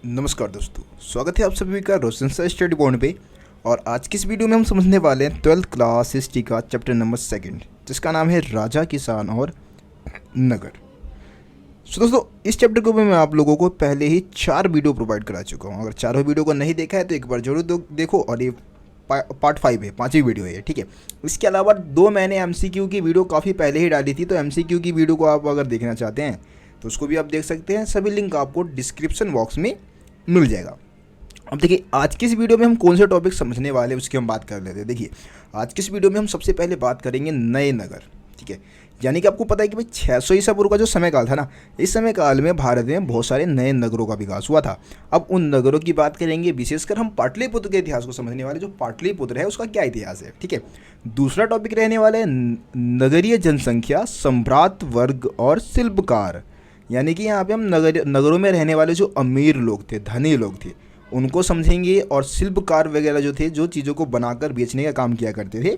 नमस्कार दोस्तों, स्वागत है आप सभी का रोशन सर स्टडी पॉइंट पे। और आज की इस वीडियो में हम समझने वाले हैं 12th क्लास हिस्ट्री का चैप्टर नंबर 2 जिसका नाम है राजा, किसान और नगर। सो दोस्तों, इस चैप्टर को मैं आप लोगों को पहले ही 4 वीडियो प्रोवाइड करा चुका हूँ। अगर चारों वीडियो को नहीं देखा है तो एक बार जरूर देखो। और ये पार्ट 5 है, 5वीं वीडियो है, ठीक है। इसके अलावा 2 मैंने MCQ की वीडियो काफ़ी पहले ही डाली थी, तो MCQ की वीडियो को आप अगर देखना चाहते हैं तो उसको भी आप देख सकते हैं। सभी लिंक आपको डिस्क्रिप्शन बॉक्स में मिल जाएगा। अब देखिए, आज की इस वीडियो में हम कौन से टॉपिक समझने वाले हैं उसकी हम बात कर लेते हैं। देखिए, आज की इस वीडियो में हम सबसे पहले बात करेंगे नए नगर, ठीक है। यानी कि आपको पता है कि भाई 600 ईसा पूर्व का जो समय काल था ना, इस समय काल में भारत में बहुत सारे नए नगरों का विकास हुआ था। अब उन नगरों की बात करेंगे, विशेषकर हम पाटलिपुत्र के इतिहास को समझने वाले। जो पाटलिपुत्र है उसका क्या इतिहास है, ठीक है। दूसरा टॉपिक रहने वाला है नगरीय जनसंख्या, सम्भ्रात वर्ग और शिल्पकार। यानी कि यहाँ पे हम नगरों में रहने वाले जो अमीर लोग थे, धनी लोग थे, उनको समझेंगे। और शिल्पकार वगैरह जो थे, जो चीज़ों को बनाकर बेचने का काम किया करते थे,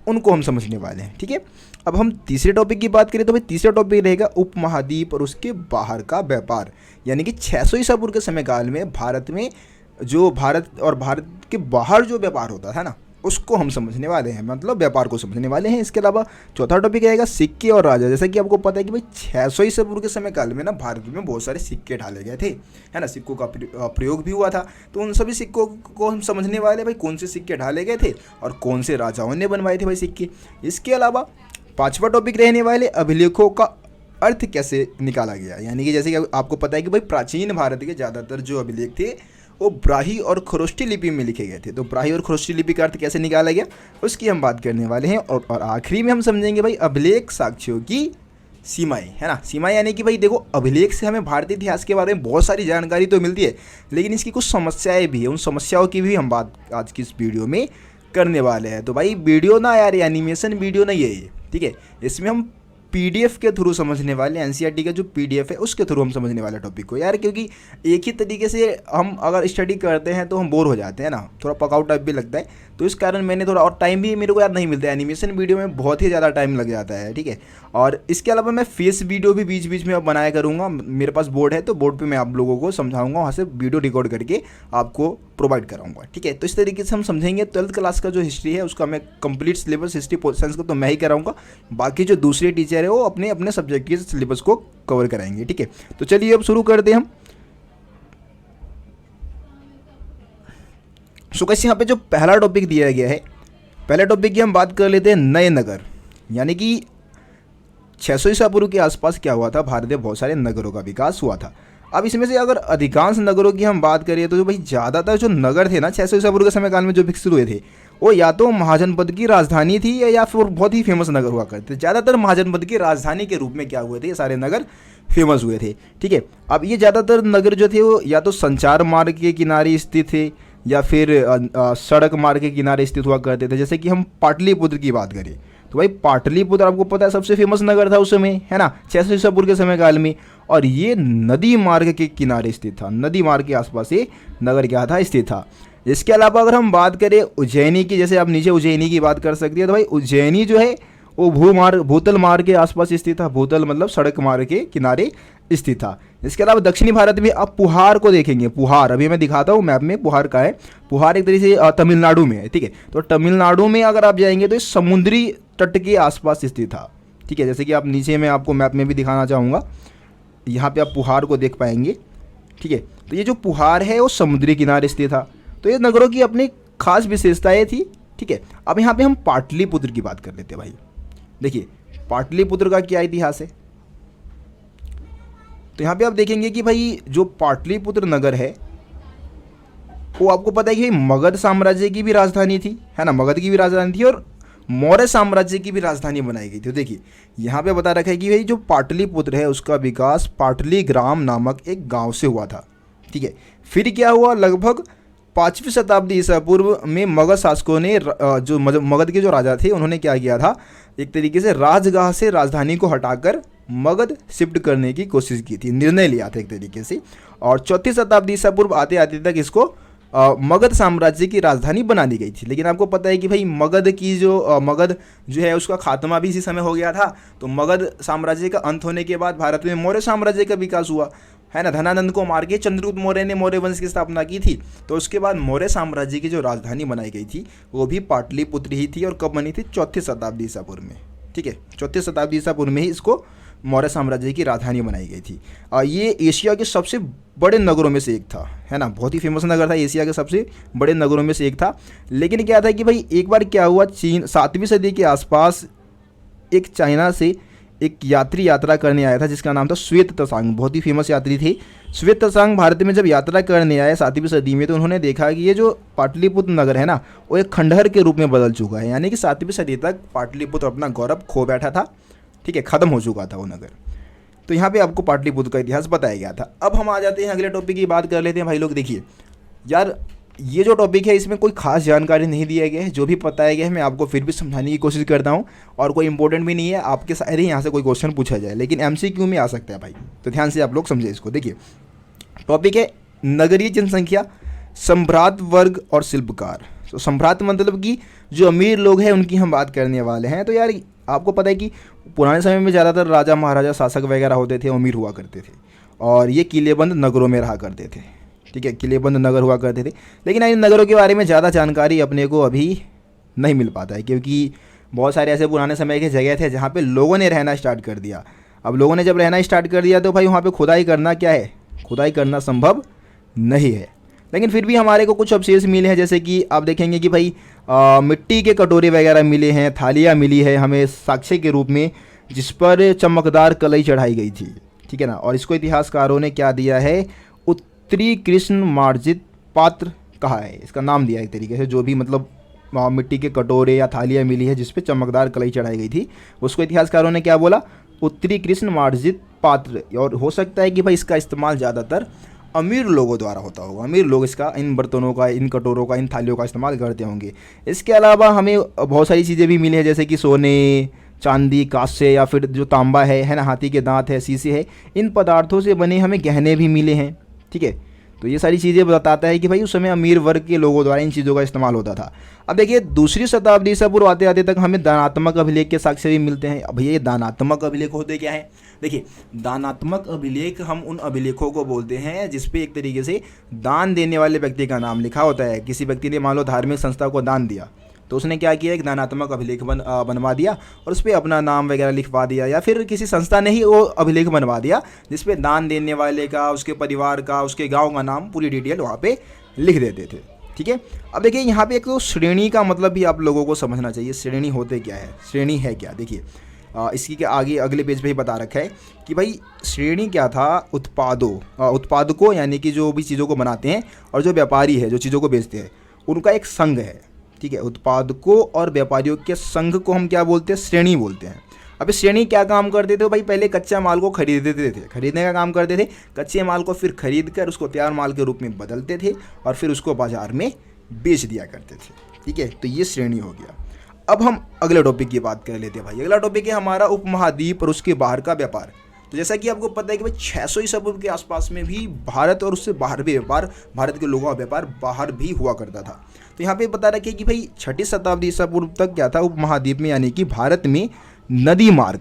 उनको हम समझने वाले हैं, ठीक है। अब हम तीसरे टॉपिक की बात करें तो भाई तीसरा टॉपिक रहेगा उपमहाद्वीप और उसके बाहर का व्यापार। यानी कि 600 ईसा पूर्व के समय काल में भारत में जो भारत और भारत के बाहर जो व्यापार होता था ना, उसको हम समझने वाले हैं, मतलब व्यापार को समझने वाले हैं। इसके अलावा चौथा टॉपिक रहेगा सिक्के और राजा। जैसा कि आपको पता है कि भाई 600 ईसा पूर्व के समय काल में ना भारत में बहुत सारे सिक्के ढाले गए थे, है ना। सिक्कों का प्रयोग भी हुआ था। तो उन सभी सिक्कों को हम समझने वाले हैं, भाई कौन से सिक्के ढाले गए थे और कौन से राजाओं ने बनवाए थे भाई सिक्के। इसके अलावा 5वां टॉपिक रहने वाले अभिलेखों का अर्थ कैसे निकाला गया। यानी कि जैसे कि आपको पता है कि भाई प्राचीन भारत के ज़्यादातर जो अभिलेख थे वो ब्राही और खरोष्टी लिपि में लिखे गए थे। तो ब्राही और खरोष्टी लिपि का अर्थ कैसे निकाला गया उसकी हम बात करने वाले हैं। और आखिरी में हम समझेंगे भाई अभिलेख साक्ष्यों की सीमाएं, है ना। सीमाएं यानी कि भाई देखो, अभिलेख से हमें भारतीय इतिहास के बारे में बहुत सारी जानकारी तो मिलती है, लेकिन इसकी कुछ समस्याएं भी है। उन समस्याओं की भी हम बात आज की इस वीडियो में करने वाले हैं। तो भाई वीडियो ना यार, एनिमेशन वीडियो नहीं है ये, ठीक है। इसमें हम PDF के थ्रू समझने वाले, NCERT का जो PDF है उसके थ्रू हम समझने वाले टॉपिक को यार। क्योंकि एक ही तरीके से हम अगर स्टडी करते हैं तो हम बोर हो जाते हैं ना, थोड़ा पकआउट टाइप भी लगता है। तो इस कारण मैंने थोड़ा, और टाइम भी मेरे को यार नहीं मिलता है, एनिमेशन वीडियो में बहुत ही ज़्यादा टाइम लग जाता है, ठीक है। और इसके अलावा मैं फेस वीडियो भी बीच बीच में अब बनाया करूँगा। मेरे पास बोर्ड है, तो बोर्ड पर मैं आप लोगों को समझाऊँगा, वहाँ से वीडियो रिकॉर्ड करके आपको प्रोवाइड कराऊंगा, ठीक है। तो इस तरीके से हम समझेंगे 12th क्लास का जो हिस्ट्री है उसका मैं कंप्लीट सिलेबस हिस्ट्री पोर्शंस को तो मैं ही कराऊंगा। बाकी जो दूसरे टीचर है वो अपने अपने सब्जेक्ट के सिलेबस को कवर कराएंगे, ठीक है। तो चलिए अब शुरू करते हैं हम। सो कैसे यहाँ पे जो पहला टॉपिक दिया गया है, पहले टॉपिक की हम बात कर लेते हैं नए नगर। यानी कि 600 ईसा पूर्व के आसपास क्या हुआ था, भारत में बहुत सारे नगरों का विकास हुआ था। अब इसमें से अगर अधिकांश नगरों की हम बात करें तो जो भाई ज़्यादातर जो नगर थे ना 600 ईसा पूर्व के समय काल में जो विकसित हुए थे, वो या तो महाजनपद की राजधानी थी या फिर बहुत ही फेमस नगर हुआ करते थे। ज़्यादातर महाजनपद की राजधानी के रूप में क्या हुए थे, ये सारे नगर फेमस हुए थे, ठीक है। अब ये ज़्यादातर नगर जो थे वो या तो संचार मार्ग के किनारे स्थित थे या फिर सड़क मार्ग के किनारे स्थित हुआ करते थे। जैसे कि हम पाटलिपुत्र की बात करें तो भाई पाटलिपुत्र आपको पता है सबसे फेमस नगर था उस समय, है ना, 600 ईसा पूर्व के समय काल में। और ये नदी मार्ग के किनारे स्थित था, नदी मार्ग के आसपास ये नगर क्या था, स्थित था। इसके अलावा अगर हम बात करें उज्जैनी की, जैसे आप नीचे उज्जैनी की बात कर सकते हैं, तो भाई उज्जैनी जो है वो भूतल मार्ग के आसपास स्थित था। भूतल मतलब सड़क मार्ग के किनारे स्थित था। इसके अलावा दक्षिणी भारत में आप पुहार को देखेंगे। पुहार अभी मैं दिखाता हूँ मैप में, पुहार का है। पुहार एक तरीके से तमिलनाडु में है, ठीक है। तो तमिलनाडु में अगर आप जाएंगे तो ये समुद्री तट के आसपास स्थित था, ठीक है। जैसे कि आप नीचे मैं आपको मैप में भी दिखाना चाहूँगा, यहाँ पे आप पुहार को देख पाएंगे, ठीक है। तो ये जो पुहार है वो समुद्री किनारे स्थित था। तो ये नगरों की अपनी खास विशेषताएं थी, ठीक है। अब यहाँ पे हम पाटलिपुत्र की बात कर लेते हैं भाई। देखिए पाटलिपुत्र का क्या इतिहास है, तो यहाँ पे आप देखेंगे कि भाई जो पाटलिपुत्र नगर है वो आपको पता है कि मगध साम्राज्य की भी राजधानी थी, है ना, मगध की भी राजधानी थी और मौर्य साम्राज्य की भी राजधानी बनाई गई थी। तो देखिए यहाँ पे बता रखा है कि भाई जो पाटलिपुत्र है उसका विकास पाटलिग्राम नामक एक गांव से हुआ था, ठीक है। फिर क्या हुआ, लगभग 5वीं शताब्दी ईसा पूर्व में मगध शासकों ने जो मगध के जो राजा थे उन्होंने क्या किया था, एक तरीके से राजगाह से राजधानी को हटाकर मगध शिफ्ट करने की कोशिश की थी, निर्णय लिया था एक तरीके से। और 4वीं शताब्दी ईसा पूर्व आते आते तक इसको मगध साम्राज्य की राजधानी बना दी गई थी। लेकिन आपको पता है कि भाई मगध जो है उसका खात्मा भी इसी समय हो गया था। तो मगध साम्राज्य का अंत होने के बाद भारत में मौर्य साम्राज्य का विकास हुआ। है ना, धनानंद को मार के चंद्रगुप्त मौर्य ने मौर्य वंश की स्थापना की थी। तो उसके बाद मौर्य साम्राज्य की जो राजधानी बनाई गई थी वो भी पाटलिपुत्र ही थी। और कब बनी थी? 4वीं शताब्दी ईसा पूर्व में। ठीक है, 4वीं शताब्दी ईसा पूर्व में ही इसको मौर्य साम्राज्य की राजधानी बनाई गई थी। ये एशिया के सबसे बड़े नगरों में से एक था, है ना, बहुत ही फेमस नगर था, एशिया के सबसे बड़े नगरों में से एक था। लेकिन क्या था कि भाई एक बार क्या हुआ, चीन 7वीं सदी के आसपास एक चाइना से एक यात्री यात्रा करने आया था जिसका नाम था श्वेत त्सांग। बहुत ही फेमस यात्री थे श्वेत त्सांग। भारत में जब यात्रा करने आए 7वीं सदी में, तो उन्होंने देखा कि ये जो पाटलिपुत्र नगर है ना, वो एक खंडहर के रूप में बदल चुका है। यानी कि 7वीं सदी तक पाटलिपुत्र अपना गौरव खो बैठा था। ठीक है, ख़त्म हो चुका था वो नगर। तो यहाँ पे आपको पाटलिपुत्र का इतिहास बताया गया था। अब हम आ जाते हैं अगले टॉपिक की बात कर लेते हैं भाई लोग। देखिए यार, ये जो टॉपिक है इसमें कोई खास जानकारी नहीं दिया गया है, जो भी बताया गया है मैं आपको फिर भी समझाने की कोशिश करता हूँ। और कोई इंपॉर्टेंट भी नहीं है, आपके शायद ही यहाँ से कोई क्वेश्चन पूछा जाए, लेकिन MCQ में आ सकता है भाई। तो ध्यान से आप लोग समझे इसको। देखिए टॉपिक है नगरीय जनसंख्या, सम्भ्रांत वर्ग और शिल्पकार। तो सम्भ्रांत मतलब कि जो अमीर लोग हैं उनकी हम बात करने वाले हैं। तो यार आपको पता है कि पुराने समय में ज़्यादातर राजा महाराजा शासक वगैरह होते थे, अमीर हुआ करते थे, और ये किलेबंद नगरों में रहा करते थे। ठीक है, किलेबंद नगर हुआ करते थे। लेकिन इन नगरों के बारे में ज़्यादा जानकारी अपने को अभी नहीं मिल पाता है, क्योंकि बहुत सारे ऐसे पुराने समय के जगह थे जहाँ पे लोगों ने रहना स्टार्ट कर दिया। अब लोगों ने जब रहना स्टार्ट कर दिया तो भाई वहाँ पे खुदाई करना क्या है, खुदाई करना संभव नहीं है। लेकिन फिर भी हमारे को कुछ अवशेष मिले हैं, जैसे कि आप देखेंगे कि भाई मिट्टी के कटोरे वगैरह मिले हैं, थालियाँ मिली है हमें साक्ष्य के रूप में, जिस पर चमकदार कलई चढ़ाई गई थी। ठीक है ना, और इसको इतिहासकारों ने क्या दिया है, उत्तरी कृष्ण मार्जित पात्र कहा है, इसका नाम दिया है एक तरीके से। जो भी मतलब मिट्टी के कटोरे या थालियाँ मिली है जिस पे चमकदार कलई चढ़ाई गई थी, उसको इतिहासकारों ने क्या बोला, उत्तरी कृष्ण मार्जित पात्र। और हो सकता है कि भाई इसका इस्तेमाल ज़्यादातर अमीर लोगों द्वारा होता होगा, अमीर लोग इसका, इन बर्तनों का, इन कटोरों का, इन थालियों का इस्तेमाल करते होंगे। इसके अलावा हमें बहुत सारी चीज़ें भी मिली हैं, जैसे कि सोने, चांदी, कांस्य या फिर जो तांबा है ना, हाथी के दांत है, शीशे है, इन पदार्थों से बने हमें गहने भी मिले हैं। ठीक है, तो ये सारी चीज़ें बताता है कि भाई उस समय अमीर वर्ग के लोगों द्वारा इन चीज़ों का इस्तेमाल होता था। अब देखिए 2वीं शताब्दी ईसा पूर्व आते आते तक हमें दानात्मक अभिलेख के साक्ष्य भी मिलते हैं। अब ये दानात्मक अभिलेख होते क्या है? देखिए दानात्मक अभिलेख हम उन अभिलेखों को बोलते हैं जिसपे एक तरीके से दान देने वाले व्यक्ति का नाम लिखा होता है। किसी व्यक्ति ने मान लो धार्मिक संस्था को दान दिया, तो उसने क्या किया, एक दानात्मक अभिलेख बनवा दिया और उस पर अपना नाम वगैरह लिखवा दिया, या फिर किसी संस्था ने ही वो अभिलेख बनवा दिया जिसपे दान देने वाले का, उसके परिवार का, उसके गांव का नाम, पूरी डिटेल वहाँ पे लिख देते थे। ठीक है, अब देखिए यहाँ पे एक तो श्रेणी का मतलब भी आप लोगों को समझना चाहिए। श्रेणी होते क्या है, श्रेणी है क्या? देखिए इसकी के आगे अगले पेज पे ही बता रखा है कि भाई श्रेणी क्या था, उत्पादकों यानी कि जो भी चीज़ों को बनाते हैं, और जो व्यापारी है जो चीज़ों को बेचते हैं, उनका एक संघ है। ठीक है, उत्पादकों और व्यापारियों के संघ को हम क्या बोलते हैं, श्रेणी बोलते हैं। अब इस श्रेणी क्या काम करते थे भाई, पहले कच्चा माल को खरीदते थे, खरीदने का काम करते थे, कच्चे माल को फिर खरीद कर उसको तैयार माल के रूप में बदलते थे और फिर उसको बाजार में बेच दिया करते थे। ठीक है, तो ये श्रेणी हो गया। अब हम अगले टॉपिक की बात कर लेते हैं भाई। अगला टॉपिक है हमारा उपमहाद्वीप और उसके बाहर का व्यापार। तो जैसा कि आपको पता है कि भाई 600 ईसा पूर्व के आसपास में भी भारत और उससे बाहर भी व्यापार, भारत के लोगों का व्यापार बाहर भी हुआ करता था। तो यहाँ पे बता रखे कि भाई 6वीं शताब्दी ईसा पूर्व तक क्या था, उपमहाद्वीप में यानी कि भारत में नदी मार्ग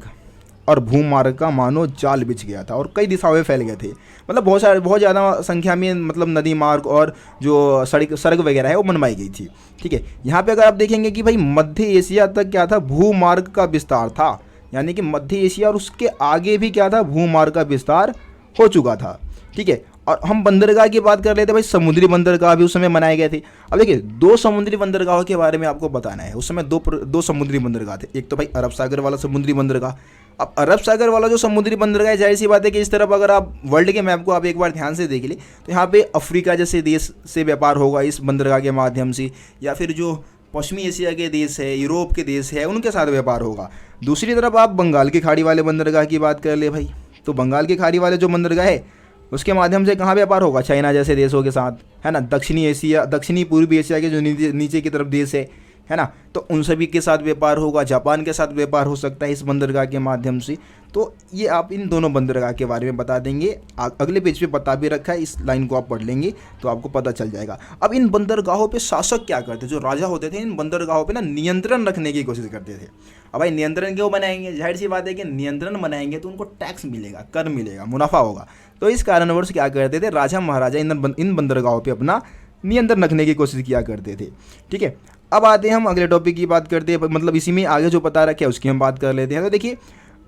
और भूमार्ग का मानो जाल बिछ गया था और कई दिशाओं में फैल गए थे। मतलब बहुत ज़्यादा संख्या में मतलब नदी मार्ग और जो सड़क वगैरह है वो बनवाई गई थी। ठीक है, यहाँ पे अगर आप देखेंगे कि भाई मध्य एशिया तक क्या था, भूमार्ग का विस्तार था, यानी कि मध्य एशिया और उसके आगे भी क्या था, भूमार्ग का विस्तार हो चुका था। ठीक है, और हम बंदरगाह की बात कर लेते हैं भाई, समुद्री बंदरगाह भी उस समय बनाए गए थे। अब देखिए 2 समुद्री बंदरगाहों के बारे में आपको बताना है। उस समय दो समुद्री बंदरगाह थे। एक तो भाई अरब सागर वाला समुद्री बंदरगाह। अब अरब सागर वाला जो समुद्री बंदरगाह है, जाहिर सी बात है कि इस तरफ अगर आप वर्ल्ड के मैप को आप एक बार ध्यान से देख ले तो यहाँ पे अफ्रीका जैसे देश से व्यापार होगा इस बंदरगाह के माध्यम से, या फिर जो पश्चिमी एशिया के देश है, यूरोप के देश है, उनके साथ व्यापार होगा। दूसरी तरफ आप बंगाल की खाड़ी वाले बंदरगाह की बात कर ले भाई, तो बंगाल की खाड़ी वाले जो बंदरगाह है उसके माध्यम से कहाँ व्यापार होगा, चाइना जैसे देशों के साथ, है ना। दक्षिणी पूर्वी एशिया के जो नीचे की तरफ देश है, है ना। तो उन सभी के साथ व्यापार होगा, जापान के साथ व्यापार हो सकता है इस बंदरगाह के माध्यम से। तो ये आप इन दोनों बंदरगाह के बारे में बता देंगे। अगले पेज पे बता भी रखा है, इस लाइन को आप पढ़ लेंगे तो आपको पता चल जाएगा। अब इन बंदरगाहों पे शासक क्या करते, जो राजा होते थे इन बंदरगाहों पे ना नियंत्रण रखने की कोशिश करते थे। अब भाई नियंत्रण क्यों बनाएंगे, जाहिर सी बात है कि नियंत्रण बनाएंगे तो उनको टैक्स मिलेगा, कर मिलेगा, मुनाफा होगा। तो इस कारणवश क्या करते थे, राजा महाराजा इन बंदरगाहों पर अपना नियंत्रण रखने की कोशिश किया करते थे। ठीक है, अब आते हैं हम अगले टॉपिक की बात करते हैं, मतलब इसी में आगे जो बता रखा है उसकी हम बात कर लेते हैं। तो देखिए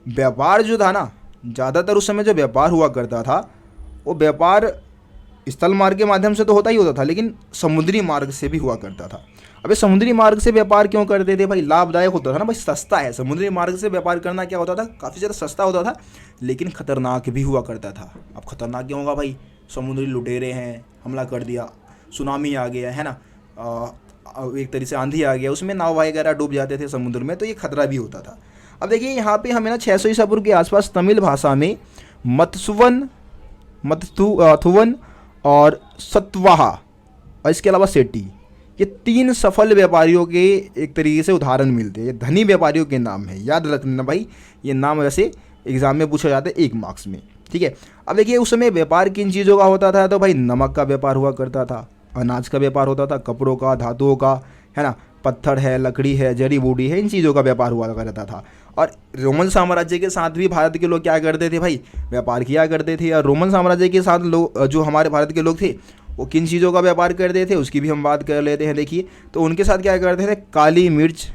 व्यापार जो था ना, ज़्यादातर उस समय जो व्यापार हुआ करता था वो व्यापार स्थल मार्ग के माध्यम से तो होता ही होता था, लेकिन समुद्री मार्ग से भी हुआ करता था। अबे समुद्री मार्ग से व्यापार क्यों करते थे भाई, लाभदायक होता था ना भाई, सस्ता है। समुद्री मार्ग से व्यापार करना क्या होता था, काफ़ी ज़्यादा सस्ता होता था, लेकिन खतरनाक भी हुआ करता था। अब खतरनाक क्यों होगा भाई, समुद्री लुटेरे हैं, हमला कर दिया, सुनामी आ गया, है ना, एक तरीके से आंधी आ गया, उसमें नाव वगैरह डूब जाते थे समुद्र में, तो ये खतरा भी होता था। अब देखिए यहाँ पे हमें ना 600 ईसा पूर्व के आसपास तमिल भाषा में मत्थुवन और सत्वाहा और इसके अलावा सेठी, ये 3 सफल व्यापारियों के एक तरीके से उदाहरण मिलते हैं। ये धनी व्यापारियों के नाम है, याद रखना भाई, ये नाम वैसे एग्जाम में पूछा जाता है 1 मार्क्स में। ठीक है, अब देखिए उस समय व्यापार किन चीज़ों का होता था, तो भाई नमक का व्यापार हुआ करता था, अनाज का व्यापार होता था, कपड़ों का, धातुओं का, है ना, पत्थर है, लकड़ी है, जड़ी बूटी है, इन चीज़ों का व्यापार हुआ करता था। और रोमन साम्राज्य के साथ भी भारत के लोग क्या करते थे भाई, व्यापार किया करते थे। और रोमन साम्राज्य के साथ लोग, जो हमारे भारत के लोग थे, वो किन चीज़ों का व्यापार करते थे उसकी भी हम बात कर लेते हैं। देखिए तो उनके साथ क्या करते थे, काली मिर्च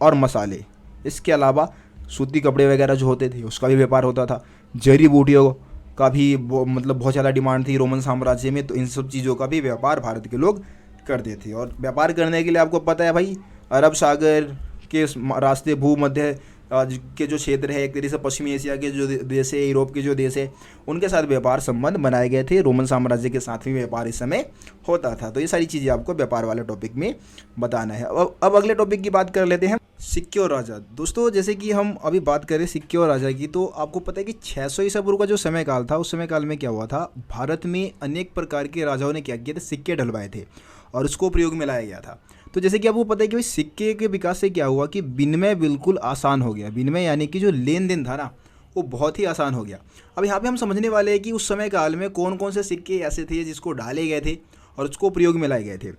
और मसाले, इसके अलावा सूती कपड़े वगैरह जो होते थे उसका भी व्यापार होता था। जड़ी बूटियों का भी मतलब बहुत ज़्यादा डिमांड थी रोमन साम्राज्य में, तो इन सब चीज़ों का भी व्यापार भारत के लोग करते थे। और व्यापार करने के लिए आपको पता है भाई, अरब सागर के रास्ते, भूमध्य के जो क्षेत्र है, एक तरीके से पश्चिमी एशिया के जो देश है, यूरोप के जो देश है, उनके साथ व्यापार संबंध बनाए गए थे। रोमन साम्राज्य के साथ भी व्यापार इस समय होता था। तो ये सारी चीज़ें आपको व्यापार वाले टॉपिक में बताना है। अब अगले टॉपिक की बात कर लेते हैं, सिक्के और राजा। दोस्तों जैसे कि हम अभी बात करें सिक्के और राजा की, तो आपको पता है कि 600 ईसा पूर्व का जो समय काल था, उस समय काल में क्या हुआ था, भारत में अनेक प्रकार के राजाओं ने क्या किया था, सिक्के ढलवाए थे और उसको प्रयोग में लाया गया था। तो जैसे कि आपको पता है कि भाई सिक्के के विकास से क्या हुआ कि विनिमय बिल्कुल आसान हो गया। विनिमय यानी कि जो लेन देन था ना, वो बहुत ही आसान हो गया। अब यहाँ पे हम समझने वाले हैं कि उस समय काल में कौन कौन से सिक्के ऐसे थे जिसको डाले गए थे और उसको प्रयोग में लाए गए थे।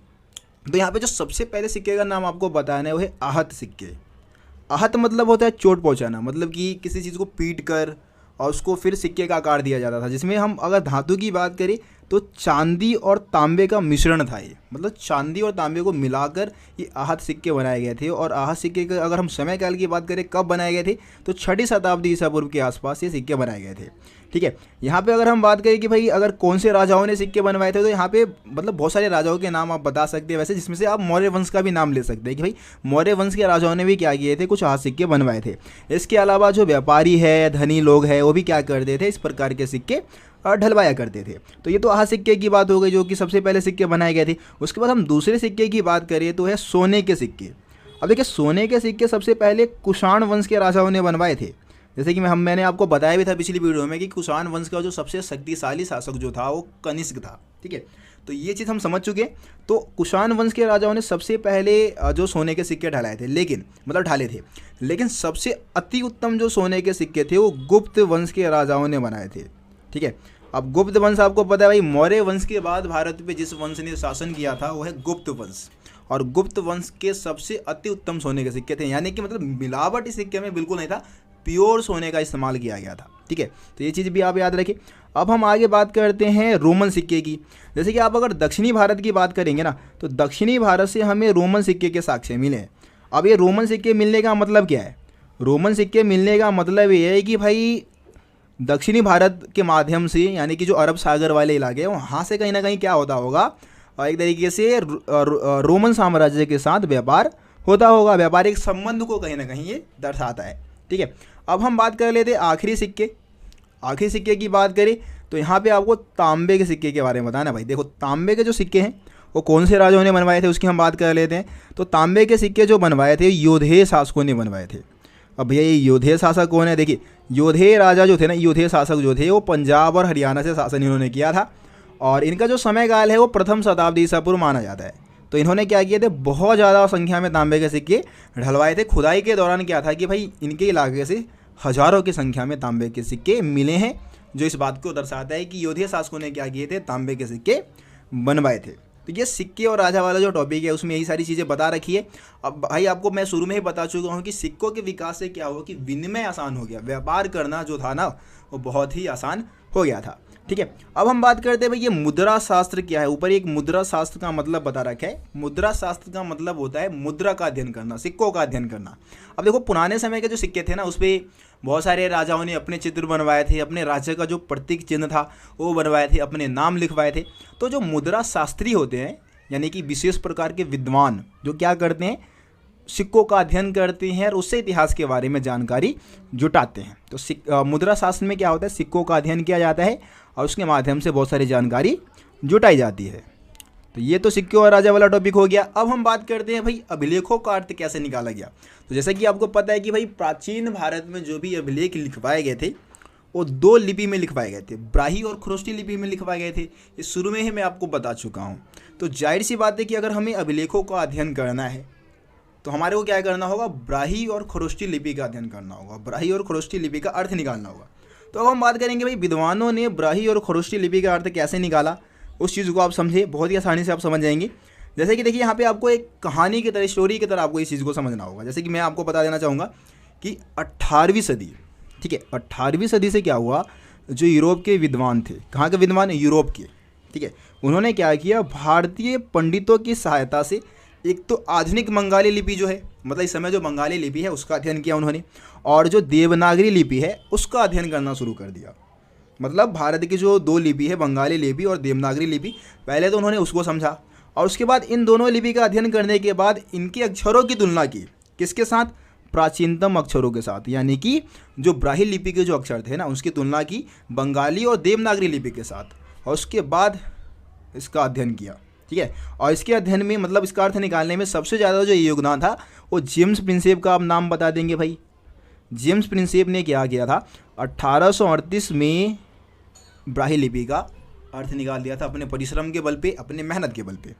तो यहाँ पे जो सबसे पहले सिक्के का नाम आपको बताना है वो है आहत सिक्के। आहत मतलब होता है चोट पहुँचाना, मतलब कि किसी चीज़ को पीट कर और उसको फिर सिक्के का आकार दिया जाता था। जिसमें हम अगर धातु की बात करें तो चांदी और तांबे का मिश्रण था ये, मतलब चांदी और तांबे को मिलाकर ये आहत सिक्के बनाए गए थे। और आहत सिक्के का अगर हम समय काल की बात करें कब बनाए गए थे, तो 6वीं शताब्दी ईसा पूर्व के आसपास ये सिक्के बनाए गए थे। ठीक है, यहाँ पे अगर हम बात करें कि भाई अगर कौन से राजाओं ने सिक्के बनवाए थे, तो यहाँ पे मतलब बहुत सारे राजाओं के नाम आप बता सकते हैं वैसे, जिसमें से आप मौर्य वंश का भी नाम ले सकते हैं कि भाई मौर्य वंश के राजाओं ने भी क्या किए थे, कुछ आहत सिक्के बनवाए थे। इसके अलावा जो व्यापारी है, धनी लोग हैं, वो भी क्या करते थे, इस प्रकार के सिक्के ढलवाया करते थे। तो ये तो आहत सिक्के की बात हो गई, जो कि सबसे पहले सिक्के बनाए गए थे। उसके बाद हम दूसरे सिक्के की बात करें तो है सोने के सिक्के। अब देखिए सोने के सिक्के सबसे पहले कुषाण वंश के राजाओं ने बनवाए थे। जैसे कि मैंने आपको बताया भी था पिछली वीडियो में कि कुषाण वंश का जो सबसे शक्तिशाली शासक जो था वो कनिष्क था। ठीक है, तो ये चीज़ हम समझ चुके हैं। तो कुषाण वंश के राजाओं ने सबसे पहले जो सोने के सिक्के ढलाए थे, ढाले थे, लेकिन सबसे अति उत्तम जो सोने के सिक्के थे वो गुप्त वंश के राजाओं ने बनाए थे। ठीक है, अब गुप्त वंश आपको पता है भाई, मौर्य वंश के बाद भारत पे जिस वंश ने शासन किया था वो है गुप्त वंश, और गुप्त वंश के सबसे अति उत्तम सोने के सिक्के थे। यानी कि मतलब मिलावट इस सिक्के में बिल्कुल नहीं था, प्योर सोने का इस्तेमाल किया गया था। ठीक है, तो ये चीज़ भी आप याद रखिए। अब हम आगे बात करते हैं रोमन सिक्के की। जैसे कि आप अगर दक्षिणी भारत की बात करेंगे ना, तो दक्षिणी भारत से हमें रोमन सिक्के के साक्ष्य मिले हैं। अब ये रोमन सिक्के मिलने का मतलब क्या है, रोमन सिक्के मिलने का मतलब ये है कि भाई दक्षिणी भारत के माध्यम से, यानी कि जो अरब सागर वाले इलाके हैं वहाँ से कहीं ना कहीं क्या होता होगा, एक तरीके से रोमन साम्राज्य के साथ व्यापार होता होगा। व्यापारिक संबंध को कहीं ना कहीं ये दर्शाता है। ठीक है, अब हम बात कर लेते हैं आखिरी सिक्के। आखिरी सिक्के की बात करें तो यहाँ पे आपको तांबे के सिक्के के बारे में बताना। भाई देखो तांबे के जो सिक्के हैं वो कौन से राजाओं ने बनवाए थे उसकी हम बात कर लेते हैं। तो तांबे के सिक्के जो बनवाए थे योधेय शासकों ने बनवाए थे। अब भैया ये योधेय शासक कौन है, देखिए योधेय राजा जो थे ना, योधेय शासक जो थे वो पंजाब और हरियाणा से शासन इन्होंने किया था, और इनका जो समय काल है वो 1वीं शताब्दी ईसा पूर्व माना जाता है। तो तो इन्होंने क्या किए थे, बहुत ज़्यादा संख्या में तांबे के सिक्के ढलवाए थे। खुदाई के दौरान क्या था कि भाई इनके इलाके से हज़ारों की संख्या में तांबे के सिक्के मिले हैं, जो इस बात को दर्शाता है कि योधीय शासकों ने क्या किए थे, तांबे के सिक्के बनवाए थे। तो ये सिक्के और राजा वाला जो टॉपिक है उसमें यही सारी चीज़ें बता रखी है। अब भाई आपको मैं शुरू में ही बता चुका हूँ कि सिक्कों के विकास से क्या हुआ कि विनिमय आसान हो गया, व्यापार करना जो था ना वो बहुत ही आसान हो गया था। ठीक है, अब हम बात करते हैं भाई ये मुद्रा शास्त्र क्या है। ऊपर एक मुद्रा शास्त्र का मतलब बता रखा है। मुद्रा शास्त्र का मतलब होता है मुद्रा का अध्ययन करना, सिक्कों का अध्ययन करना। अब देखो पुराने समय के जो सिक्के थे ना उस पर बहुत सारे राजाओं ने अपने चित्र बनवाए थे, अपने राज्य का जो प्रतीक चिन्ह था वो बनवाए थे, अपने नाम लिखवाए थे। तो जो मुद्रा शास्त्री होते हैं यानी कि विशेष प्रकार के विद्वान जो क्या करते हैं, सिक्कों का अध्ययन करते हैं और उससे इतिहास के बारे में जानकारी जुटाते हैं। तो मुद्रा शास्त्र में क्या होता है, सिक्कों का अध्ययन किया जाता है और उसके माध्यम से बहुत सारी जानकारी जुटाई जाती है। तो ये तो सिक्के और राजा वाला टॉपिक हो गया। अब हम बात करते हैं भाई अभिलेखों का अर्थ कैसे निकाला गया। तो जैसा कि आपको पता है कि भाई प्राचीन भारत में जो भी अभिलेख लिखवाए गए थे वो दो लिपि में लिखवाए गए थे, ब्राही और खरोष्टी लिपि में लिखवाए गए थे। ये शुरू में ही मैं आपको बता चुका हूँ। तो जाहिर सी बात है कि अगर हमें अभिलेखों का अध्ययन करना है तो हमारे को क्या करना होगा, ब्राही और खरोष्टी लिपि का अध्ययन करना होगा, ब्राही और खरोष्टी लिपि का अर्थ निकालना होगा। तो अब हम बात करेंगे भाई विद्वानों ने ब्राही और खरोष्टी लिपि का अर्थ कैसे निकाला, उस चीज़ को आप समझे, बहुत ही आसानी से आप समझ जाएंगे। जैसे कि देखिए यहाँ पे आपको एक कहानी की तरह, स्टोरी की तरह आपको इस चीज़ को समझना होगा। जैसे कि मैं आपको बता देना चाहूँगा कि 18वीं सदी, ठीक है, 18वीं सदी से क्या हुआ, जो यूरोप के विद्वान थे, कहाँ के विद्वान, यूरोप के, ठीक है, उन्होंने क्या किया, भारतीय पंडितों की सहायता से एक तो आधुनिक बंगाली लिपि जो है, मतलब इस समय जो बंगाली लिपि है उसका अध्ययन किया उन्होंने, और जो देवनागरी लिपि है उसका अध्ययन करना शुरू कर दिया। मतलब भारत की जो दो लिपि है, बंगाली लिपि और देवनागरी लिपि, पहले तो उन्होंने उसको समझा और उसके बाद इन दोनों लिपि का अध्ययन करने के बाद इनके अक्षरों की तुलना की, किसके साथ, प्राचीनतम अक्षरों के साथ, यानी कि जो ब्राही लिपि के जो अक्षर थे ना उसकी तुलना की बंगाली और देवनागरी लिपि के साथ, और उसके बाद इसका अध्ययन किया। ठीक है, और इसके अध्ययन में मतलब इसका अर्थ निकालने में सबसे ज़्यादा जो योगदान था वो जेम्स प्रिंसेप का आप नाम बता देंगे भाई। जेम्स प्रिंसेप ने क्या किया था, 1838 में ब्राही लिपि का अर्थ निकाल दिया था अपने परिश्रम के बल पे, अपने मेहनत के बल पे।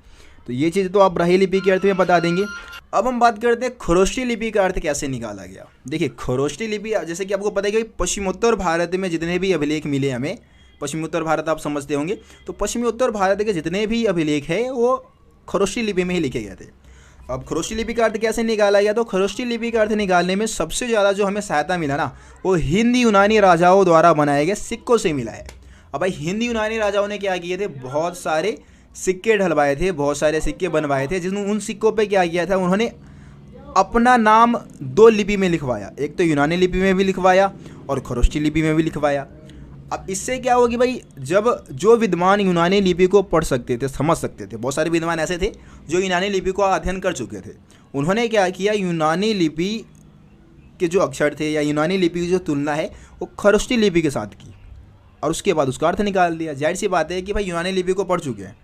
तो ये चीज़ तो आप ब्राही लिपि के अर्थ में बता देंगे। अब हम बात करते हैं खरोष्टी लिपि का अर्थ कैसे निकाला गया। देखिए खरोष्टी लिपि, जैसे कि आपको पता है कि पश्चिमोत्तर भारत में जितने भी अभिलेख मिले हमें, पश्चिमोत्तर भारत आप समझते होंगे, तो पश्चिमोत्तर भारत के जितने भी अभिलेख हैं वो खरोष्टी लिपि में ही लिखे गए थे। अब खरोष्टी लिपि का अर्थ कैसे निकाला गया, तो खरोष्टी लिपि का अर्थ निकालने में सबसे ज़्यादा जो हमें सहायता मिला ना वो हिंद यूनानी राजाओं द्वारा बनाए गए सिक्कों से मिला है। अब भाई हिंद यूनानी राजाओं ने क्या किए थे, बहुत सारे सिक्के ढलवाए थे, बहुत सारे सिक्के बनवाए थे, जिसमें उन सिक्कों पे क्या किया था, उन्होंने अपना नाम दो लिपि में लिखवाया, एक तो यूनानी लिपि में भी लिखवाया और खरोष्टी लिपि में भी लिखवाया। अब इससे क्या होगी भाई, जब जो विद्वान यूनानी लिपि को पढ़ सकते थे, समझ सकते थे, बहुत सारे विद्वान ऐसे थे जो यूनानी लिपि को अध्ययन कर चुके थे, उन्होंने क्या किया, यूनानी लिपि के जो अक्षर थे या यूनानी लिपि की जो तुलना है वो खरोष्टी लिपि के साथ की और उसके बाद उसका अर्थ निकाल दिया। जाहिर सी बात है कि भाई यूनानी लिपि को पढ़ चुके हैं,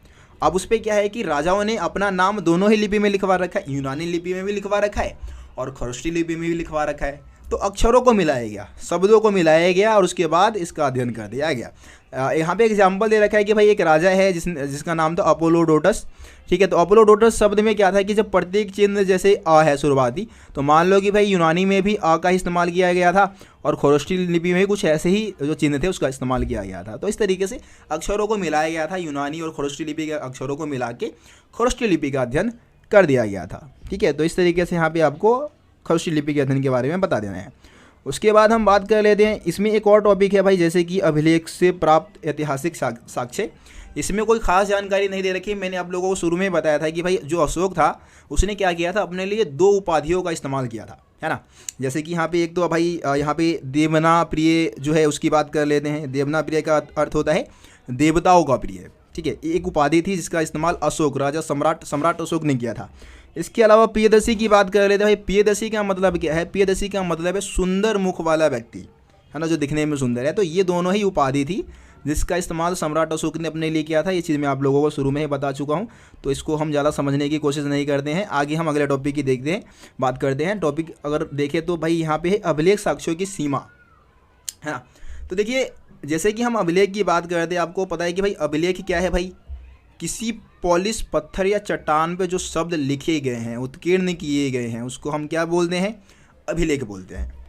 अब उस पर क्या है कि राजाओं ने अपना नाम दोनों ही लिपि में लिखवा रखा है, यूनानी लिपि में भी लिखवा रखा है और खरोष्टी लिपि में भी लिखवा रखा है। तो अक्षरों को मिलाया गया, शब्दों को मिलाया गया और उसके बाद इसका अध्ययन कर दिया गया। यहाँ पे एग्जाम्पल दे रखा है कि भाई एक राजा है जिसका नाम था अपोलोडोटस। ठीक है, तो अपोलोडोटस शब्द में क्या था कि जब प्रतीक चिन्ह जैसे अ है शुरुआती, तो मान लो कि भाई यूनानी में भी अ का इस्तेमाल किया गया था और खरोष्टी लिपि में कुछ ऐसे ही जो चिन्ह थे उसका इस्तेमाल किया गया था। तो इस तरीके से अक्षरों को मिलाया गया था, यूनानी और खरोष्टी लिपि के अक्षरों को मिला के खरोष्टी लिपि का अध्ययन कर दिया गया था। ठीक है, तो इस तरीके से यहाँ पे आपको खरोष्टी लिपि के अध्ययन के बारे में बता देना है। उसके बाद हम बात कर लेते हैं, इसमें एक और टॉपिक है भाई, जैसे कि अभिलेख से प्राप्त ऐतिहासिक साक्ष्य। इसमें कोई खास जानकारी नहीं दे रखी, मैंने आप लोगों को शुरू में बताया था कि भाई जो अशोक था उसने क्या किया था, अपने लिए दो उपाधियों का इस्तेमाल किया था, है ना। जैसे कि यहाँ पे एक तो भाई यहाँ पे देवना प्रिय जो है उसकी बात कर लेते हैं। देवना प्रिय का अर्थ होता है देवताओं का प्रिय। ठीक है, एक उपाधि थी जिसका इस्तेमाल अशोक, राजा सम्राट अशोक ने किया था। इसके अलावा प्रियदर्शी की बात कर लेते हैं भाई। प्रियदर्शी का मतलब क्या है, प्रियदर्शी का मतलब है सुंदर मुख वाला व्यक्ति, है ना, जो दिखने में सुंदर है। तो ये दोनों ही उपाधि थी जिसका इस्तेमाल सम्राट अशोक ने अपने लिए किया था। ये चीज़ मैं आप लोगों को शुरू में ही बता चुका हूँ, तो इसको हम ज़्यादा समझने की कोशिश नहीं करते हैं। आगे हम अगले टॉपिक की देखते हैं, बात करते हैं। टॉपिक अगर देखें तो भाई यहाँ पे है अभिलेख साक्ष्यों की सीमा, है ना। तो देखिए जैसे कि हम अभिलेख की बात करते हैं, आपको पता है कि भाई अभिलेख क्या है भाई, किसी पॉलिश पत्थर या चट्टान पे जो शब्द लिखे गए हैं, उत्कीर्ण किए गए हैं, उसको हम क्या बोलते हैं? अभिलेख बोलते हैं।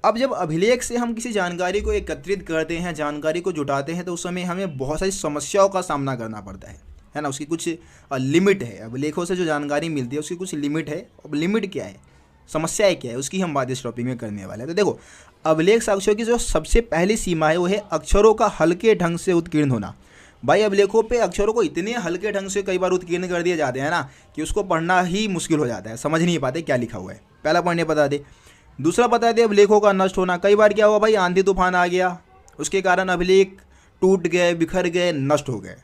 अब जब अभिलेख से हम किसी जानकारी को एकत्रित करते हैं, जानकारी को जुटाते हैं, तो उस समय हमें बहुत सारी समस्याओं का सामना करना पड़ता है ना। उसकी कुछ लिमिट है। अभिलेखों से जो जानकारी मिलती है उसकी कुछ लिमिट है। अब लिमिट क्या है, समस्याएं क्या है, उसकी हम बात इस टॉपिक में करने वाले हैं। तो देखो, अभिलेख साक्ष्यों की जो सबसे पहली सीमा है वो है अक्षरों का हल्के ढंग से उत्कीर्ण होना। भाई अभिलेखों पे अक्षरों को इतने हल्के ढंग से कई बार उत्कीर्ण कर दिए जाते हैं ना कि उसको पढ़ना ही मुश्किल हो जाता है, समझ नहीं पाते क्या लिखा हुआ है। पहला पॉइंट ये बता दे। दूसरा बता दे अभिलेखों का नष्ट होना। कई बार क्या हुआ भाई, आंधी तूफान आ गया, उसके कारण अभिलेख टूट गए, बिखर गए, नष्ट हो गए।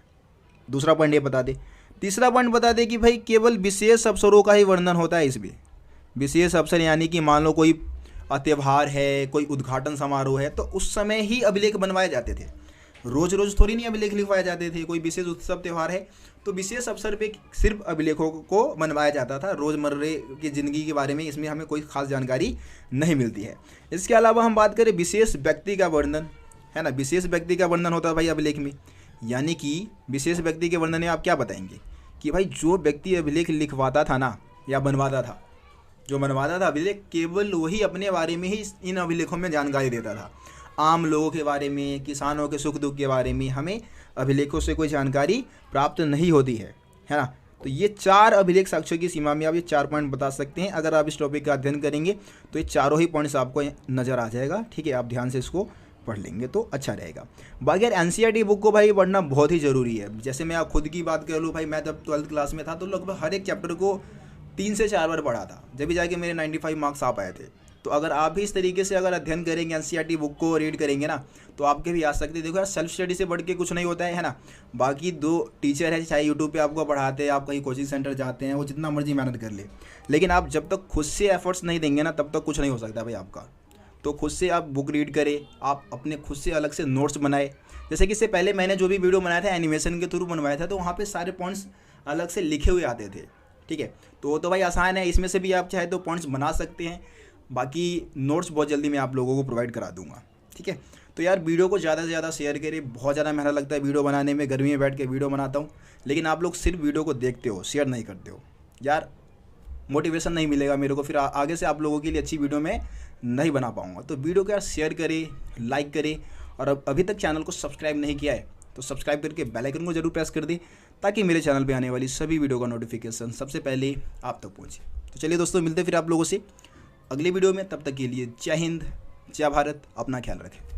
दूसरा पॉइंट ये बता दे। तीसरा पॉइंट बता दे कि भाई केवल विशेष अवसरों का ही वर्णन होता है इसमें। विशेष अवसर यानी कि मान लो कोई त्यौहार है, कोई उद्घाटन समारोह है, तो उस समय ही अभिलेख बनवाए जाते थे। रोज रोज थोड़ी नहीं अभिलेख लिखवाए जाते थे। कोई विशेष उत्सव त्यौहार है तो विशेष अवसर पे सिर्फ अभिलेखों को बनवाया जाता था। रोज़मर्रे की ज़िंदगी के बारे में इसमें हमें कोई खास जानकारी नहीं मिलती है। इसके अलावा हम बात करें विशेष व्यक्ति का वर्णन, है ना। विशेष व्यक्ति का वर्णन होता है भाई अभिलेख में, यानी कि विशेष व्यक्ति के वर्णन में आप क्या बताएंगे कि भाई जो व्यक्ति अभिलेख लिखवाता था ना या बनवाता था, जो बनवाता था अभिलेख, केवल वही अपने बारे में ही इन अभिलेखों में जानकारी देता था। आम लोगों के बारे में, किसानों के सुख दुख के बारे में हमें अभिलेखों से कोई जानकारी प्राप्त नहीं होती है ना। तो ये 4 अभिलेख साक्ष्यों की सीमा में आप ये 4 पॉइंट बता सकते हैं। अगर आप इस टॉपिक का अध्ययन करेंगे तो ये चारों ही पॉइंट्स आपको नज़र आ जाएगा, ठीक है। आप ध्यान से इसको पढ़ लेंगे तो अच्छा रहेगा। बाकी यार NCERT बुक को भाई पढ़ना बहुत ही ज़रूरी है। जैसे मैं आप खुद की बात कर लूँ भाई, मैं जब 12th क्लास में था तो लगभग हर एक चैप्टर को 3 से 4 बार पढ़ा था, जब भी जाके मेरे 95 मार्क्स आ पाए थे। तो अगर आप भी इस तरीके से अगर अध्ययन करेंगे, NCERT बुक को रीड करेंगे ना, तो आपके भी आ सकते हैं। देखो यार, सेल्फ स्टडी से बढ़ के कुछ नहीं होता है ना। बाकी 2 टीचर है, चाहे यूट्यूब पे आपको पढ़ाते हैं, आप कहीं कोचिंग सेंटर जाते हैं, वो जितना मर्जी मेहनत कर ले, लेकिन आप जब तक खुद से एफर्ट्स नहीं देंगे ना, तब तक कुछ नहीं हो सकता भाई आपका। तो खुद से आप बुक रीड करें, आप अपने खुद से अलग से नोट्स बनाए। जैसे कि इससे पहले मैंने जो भी वीडियो बनाया था एनिमेशन के थ्रू बनवाया था, तो वहाँ पर सारे पॉइंट्स अलग से लिखे हुए आते थे, ठीक है। तो भाई आसान है, इसमें से भी आप चाहे तो पॉइंट्स बना सकते हैं। बाकी नोट्स बहुत जल्दी मैं आप लोगों को प्रोवाइड करा दूंगा, ठीक है। तो यार वीडियो को ज़्यादा से ज़्यादा शेयर करें। बहुत ज़्यादा मेहनत लगता है वीडियो बनाने में, गर्मी में बैठ के वीडियो बनाता हूँ, लेकिन आप लोग सिर्फ वीडियो को देखते हो, शेयर नहीं करते हो। यार मोटिवेशन नहीं मिलेगा मेरे को, फिर आगे से आप लोगों के लिए अच्छी वीडियो में नहीं बना पाऊँगा। तो वीडियो को यार शेयर करें, लाइक करें, और अभी तक चैनल को सब्सक्राइब नहीं किया है तो सब्सक्राइब करके बेल आइकन को जरूर प्रेस कर दें, ताकि मेरे चैनल पे आने वाली सभी वीडियो का नोटिफिकेशन सबसे पहले आप तक पहुँचे। तो चलिए दोस्तों, मिलते फिर आप लोगों से अगली वीडियो में। तब तक के लिए जय हिंद, जय भारत, अपना ख्याल रखें।